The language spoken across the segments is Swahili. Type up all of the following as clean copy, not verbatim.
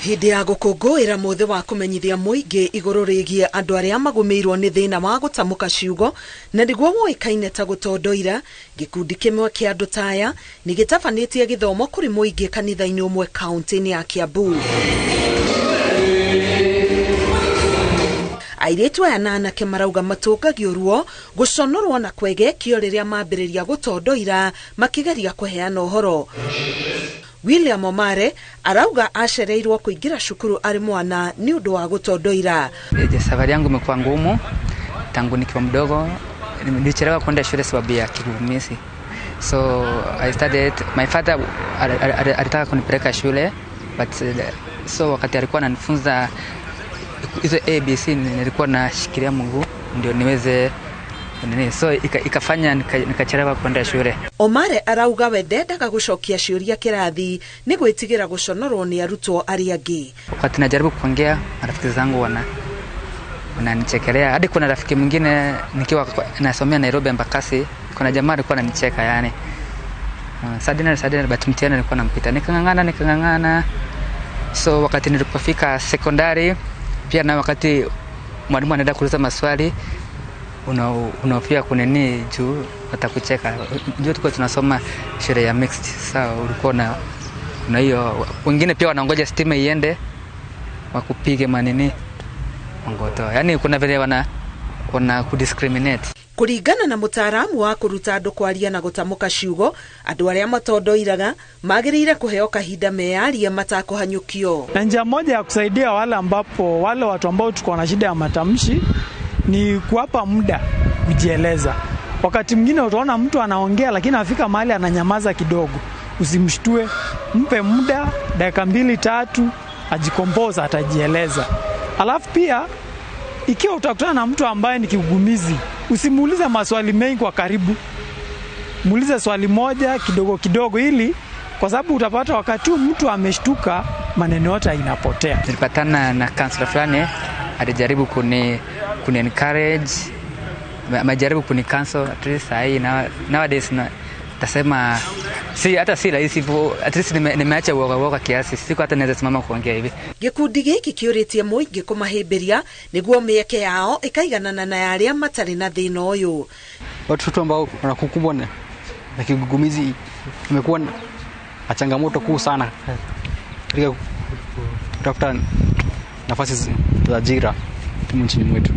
Hindi ya gukungũĩra muthi wa kumenyithia muingi iguru rigie andu aria magumirwo ni thina wa gutamuka ciugo na niguo woikaine ta gutondoira, gikundi kimwe kia andu taya ni gitabanĩtie githomo kuri muingi kanitha-ini umwe kaunti-ini ya Kiambu. Airitu aya na anake marauga matũngagio ruo guconorwo na kwegekio riria mambĩrĩria gutondoira makigeria kuheana uhoro. William Omare arauga acereirwo kuingira shukuru ari mwana ni undu wa gutondoira. Safari yangu imekuwa ngumu tangu nikiwa mdogo, nilichelewa kwenda shule sababu ya kigugumizi. So I started, my father alitaka kunipeleka shule, but so wakati alikuwa ananifunza hizo ABC nilikuwa nashikilia Mungu ndio niweze so ikafanya nikachelewa kwenda shule. Omare arauga we ndendaga gucokia ciuria kirathi ni gwitigira guconorwo ni arutwo aria angi. Wakati najaribu kuongea marafiki zangu wananichekelea. Hadi kuna rafiki mwingine nikiwa nasomea Nairobi Embakasi, kuna jamaa alikuwa ananicheka yani. Sadina but mtihani nilikuwa nampita. Nikangangana. So wakati nilipofika secondary pia na wakati mwalimu anaenda kuuliza maswali unaofia kuneni juu watakucheka. Juu tulikuwa tunasoma shule ya mixed. Sawa ulikuwa na hiyo wengine pia wanaongoja stima iende wakupige manini ngoto. Yaani kuna vile wana kudiscriminate. Kuringana na mutaaramu wa kuruta andu kwaria na gutamuka ciugo, andu aria matondoiraga magirire kuheo kahinda mearie matakuhanyukio. Na njia moja ya kusaidia wale watu ambao tuko na shida ya matamshi ni kuwapa muda kujieleza. Wakati mwingine utaona mtu anaongea lakini afika mahali ananyamaza kidogo. Usimshtue, mpe muda dakika 2-3 ajikompoza, atajieleza. Alafu pia ikiwa utakutana na mtu ambaye ni kigugumizi, usimuulize maswali mengi kwa karibu. Muulize swali moja kidogo ili kwa sababu utapata wakati mtu ameshtuka maneno yote inapotea. Nilipatana na counselor fulani alijaribu kuni encourage, majaribu kuni cancel at least nowadays tasema hata si rahisi hivyo, at least nimeacha uoga kiasi, siku hata naweza simama kuongea hivi. Gikundi giki kiuritie muingi kumahimbiria niguo mieke yao ikaiganana na yaria matari na thina uyu. Watu ambao wanakukumbwa na kigugumizi imekuwa na changamoto kuu sana katika kutafuta nafasi za ajira nchini mwetu.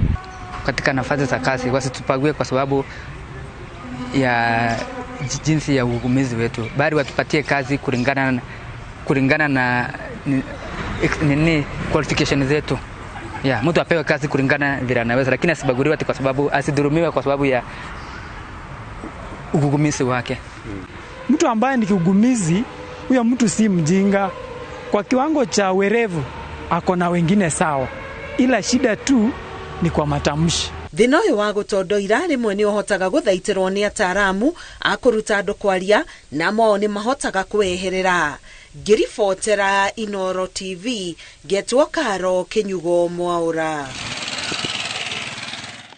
Katika nafasi za kazi wasitupague kwa sababu ya jinsi ya ugugumizi wetu, bali watupatie kazi kulingana na qualification zetu. Mtu apewe kazi kulingana vile anaweza, lakini asibaguriwe kwa sababu asidhurumiwe kwa sababu ya ugugumizi wake. Mtu ambaye ni kigugumizi, huyo mtu si mjinga. Kwa kiwango cha werevu ako na wengine sawa, ila shida tu ni kwa matamshi. Thina uyu wa gutondoira rimwe ni uhotaga guthaitirwo ni ataaramu a kuruta andu kwaria na mo ni mahotaga kweherera. Ngiribotera Inooro TV, Getwo Karo Kinyugo Mwaura.